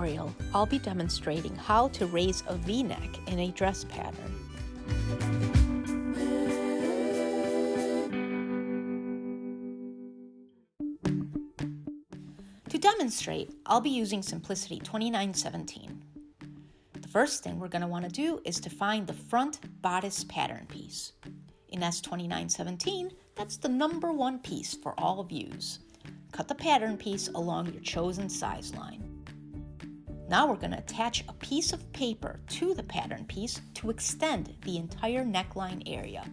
tutorial, I'll be demonstrating how to raise a V-neck in a dress pattern. To demonstrate, I'll be using Simplicity 2917. The first thing we're going to want to do is to find the front bodice pattern piece. In S2917, that's the number one piece for all views. Cut the pattern piece along your chosen size line. Now we're going to attach a piece of paper to the pattern piece to extend the entire neckline area.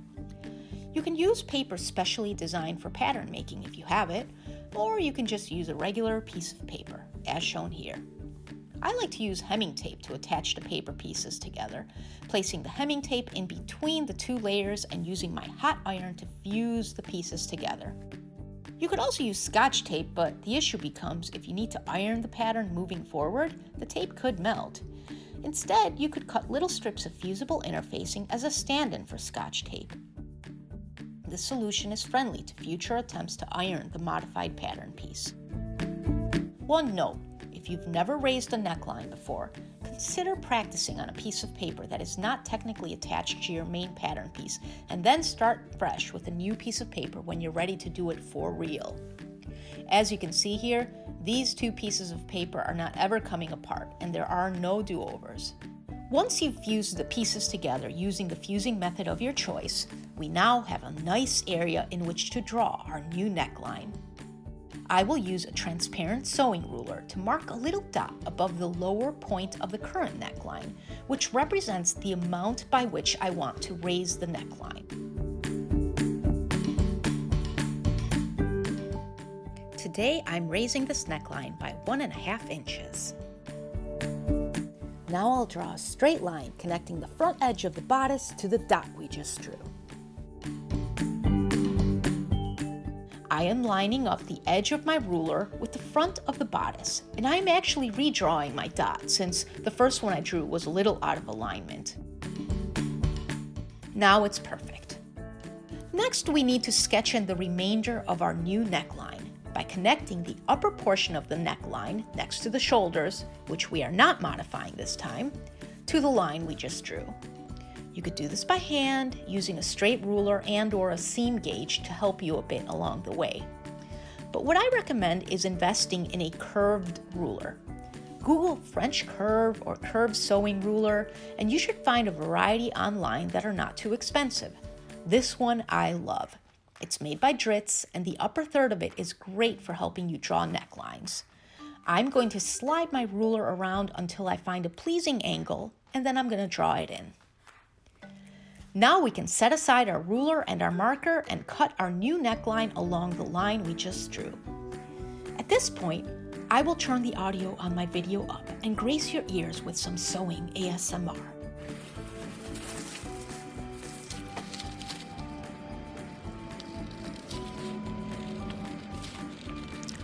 You can use paper specially designed for pattern making if you have it, or you can just use a regular piece of paper, as shown here. I like to use hemming tape to attach the paper pieces together, placing the hemming tape in between the two layers and using my hot iron to fuse the pieces together. You could also use Scotch tape, but the issue becomes if you need to iron the pattern moving forward, the tape could melt. Instead, you could cut little strips of fusible interfacing as a stand-in for Scotch tape. This solution is friendly to future attempts to iron the modified pattern piece. One note, if you've never raised a neckline before, consider practicing on a piece of paper that is not technically attached to your main pattern piece, and then start fresh with a new piece of paper when you're ready to do it for real. As you can see here, these two pieces of paper are not ever coming apart, and there are no do-overs. Once you've fused the pieces together using the fusing method of your choice, we now have a nice area in which to draw our new neckline. I will use a transparent sewing ruler to mark a little dot above the lower point of the current neckline, which represents the amount by which I want to raise the neckline. Today I'm raising this neckline by 1.5 inches. Now I'll draw a straight line connecting the front edge of the bodice to the dot we just drew. I am lining up the edge of my ruler with the front of the bodice, and I'm actually redrawing my dot since the first one I drew was a little out of alignment. Now it's perfect. Next, we need to sketch in the remainder of our new neckline by connecting the upper portion of the neckline next to the shoulders, which we are not modifying this time, to the line we just drew. You could do this by hand, using a straight ruler and/or a seam gauge to help you a bit along the way. But what I recommend is investing in a curved ruler. Google French curve or curved sewing ruler, and you should find a variety online that are not too expensive. This one I love. It's made by Dritz, and the upper third of it is great for helping you draw necklines. I'm going to slide my ruler around until I find a pleasing angle, and then I'm going to draw it in. Now we can set aside our ruler and our marker and cut our new neckline along the line we just drew. At this point, I will turn the audio on my video up and grace your ears with some sewing ASMR.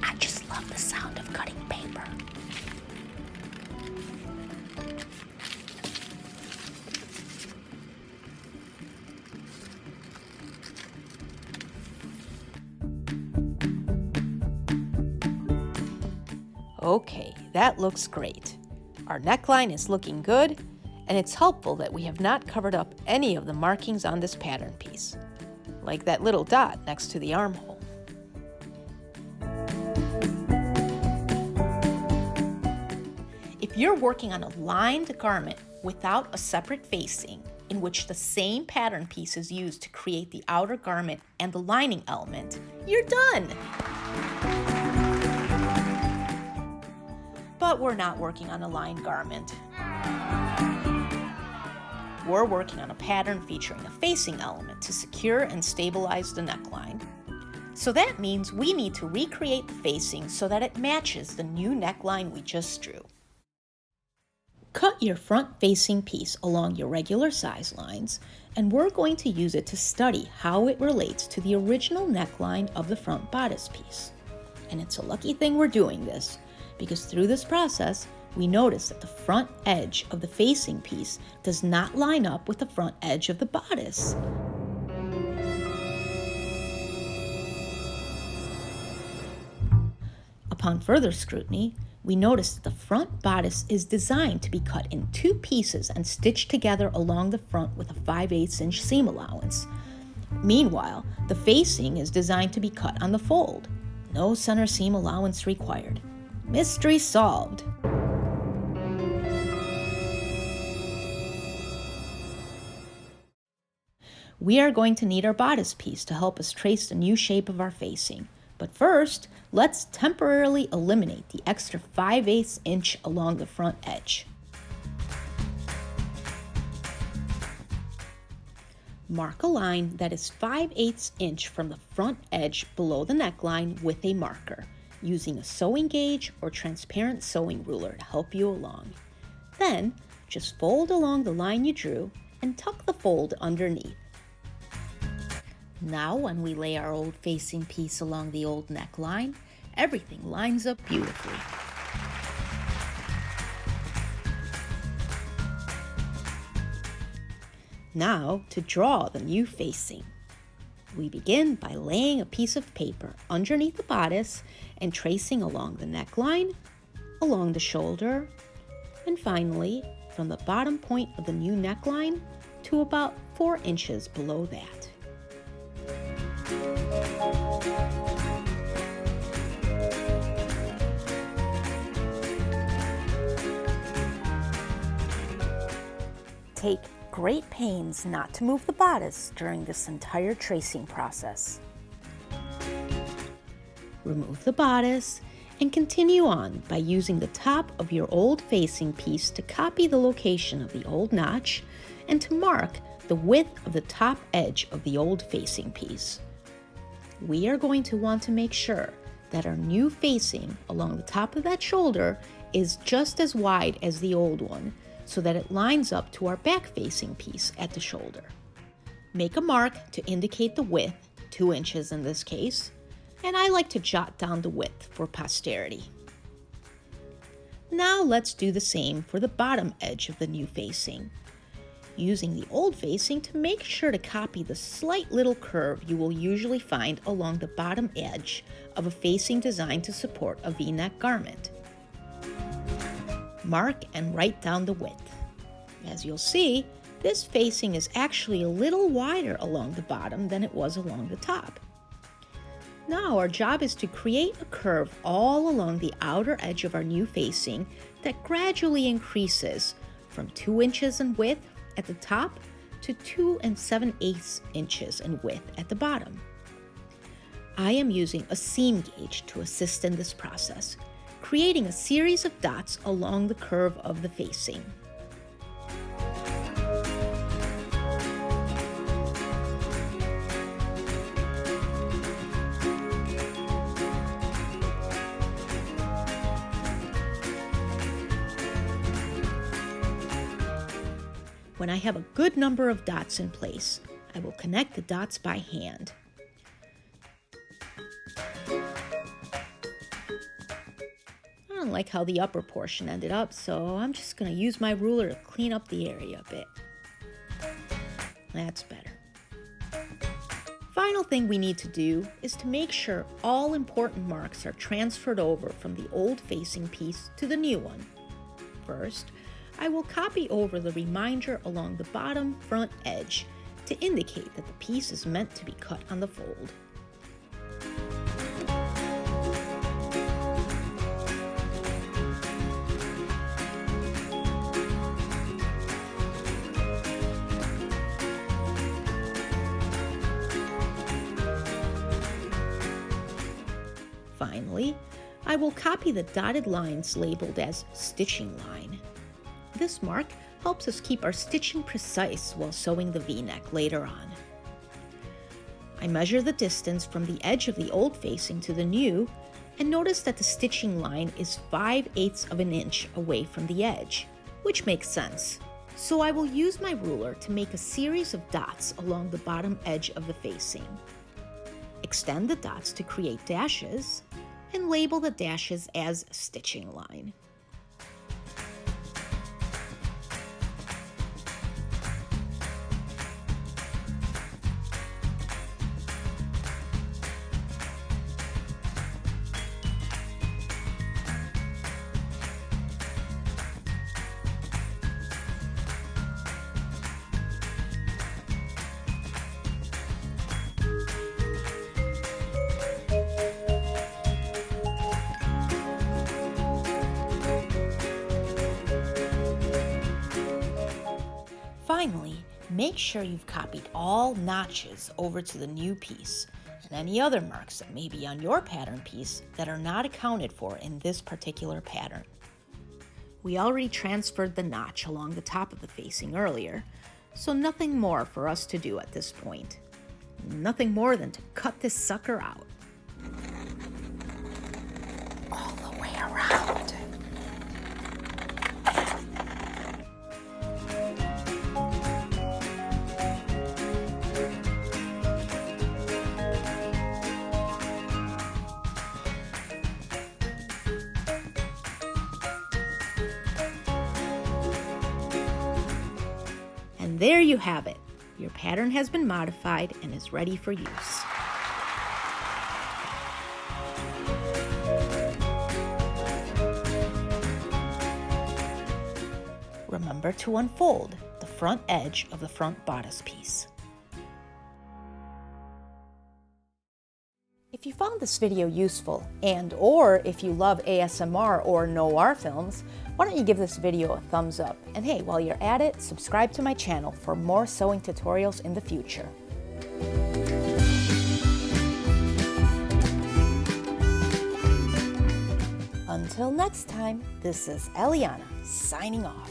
I just love the sound of cutting paper. Okay, that looks great. Our neckline is looking good, and it's helpful that we have not covered up any of the markings on this pattern piece, like that little dot next to the armhole. If you're working on a lined garment without a separate facing, in which the same pattern piece is used to create the outer garment and the lining element, you're done! But we're not working on a lined garment. We're working on a pattern featuring a facing element to secure and stabilize the neckline. So that means we need to recreate the facing so that it matches the new neckline we just drew. Cut your front facing piece along your regular size lines, and we're going to use it to study how it relates to the original neckline of the front bodice piece. And it's a lucky thing we're doing this, because through this process, we notice that the front edge of the facing piece does not line up with the front edge of the bodice. Upon further scrutiny, we notice that the front bodice is designed to be cut in 2 pieces and stitched together along the front with a 5/8 inch seam allowance. Meanwhile, the facing is designed to be cut on the fold. No center seam allowance required. Mystery solved. We are going to need our bodice piece to help us trace the new shape of our facing. But first, let's temporarily eliminate the extra 5/8 inch along the front edge. Mark a line that is 5/8 inch from the front edge below the neckline with a marker, using a sewing gauge or transparent sewing ruler to help you along. Then, just fold along the line you drew and tuck the fold underneath. Now, when we lay our old facing piece along the old neckline, everything lines up beautifully. Now, to draw the new facing. We begin by laying a piece of paper underneath the bodice and tracing along the neckline, along the shoulder, and finally, from the bottom point of the new neckline to about 4 inches below that. Take great pains not to move the bodice during this entire tracing process. Remove the bodice and continue on by using the top of your old facing piece to copy the location of the old notch and to mark the width of the top edge of the old facing piece. We are going to want to make sure that our new facing along the top of that shoulder is just as wide as the old one, so that it lines up to our back facing piece at the shoulder. Make a mark to indicate the width, 2 inches in this case, and I like to jot down the width for posterity. Now let's do the same for the bottom edge of the new facing, using the old facing to make sure to copy the slight little curve you will usually find along the bottom edge of a facing designed to support a V-neck garment. Mark and write down the width. As you'll see, this facing is actually a little wider along the bottom than it was along the top. Now our job is to create a curve all along the outer edge of our new facing that gradually increases from 2 inches in width at the top to 2 7/8 inches in width at the bottom. I am using a seam gauge to assist in this process, creating a series of dots along the curve of the facing. When I have a good number of dots in place, I will connect the dots by hand. I don't like how the upper portion ended up, so I'm just going to use my ruler to clean up the area a bit. That's better. Final thing we need to do is to make sure all important marks are transferred over from the old facing piece to the new one. First, I will copy over the reminder along the bottom front edge to indicate that the piece is meant to be cut on the fold. Finally, I will copy the dotted lines labeled as stitching line. This mark helps us keep our stitching precise while sewing the V-neck later on. I measure the distance from the edge of the old facing to the new and notice that the stitching line is 5/8 of an inch away from the edge, which makes sense. So I will use my ruler to make a series of dots along the bottom edge of the facing. Extend the dots to create dashes and label the dashes as stitching line. Finally, make sure you've copied all notches over to the new piece and any other marks that may be on your pattern piece that are not accounted for in this particular pattern. We already transferred the notch along the top of the facing earlier, so nothing more for us to do at this point. Nothing more than to cut this sucker out. All the way around. And there you have it. Your pattern has been modified and is ready for use. Remember to unfold the front edge of the front bodice piece. If you found this video useful or if you love ASMR or noir films, why don't you give this video a thumbs up? And hey, while you're at it, subscribe to my channel for more sewing tutorials in the future. Until next time, this is Eliana signing off.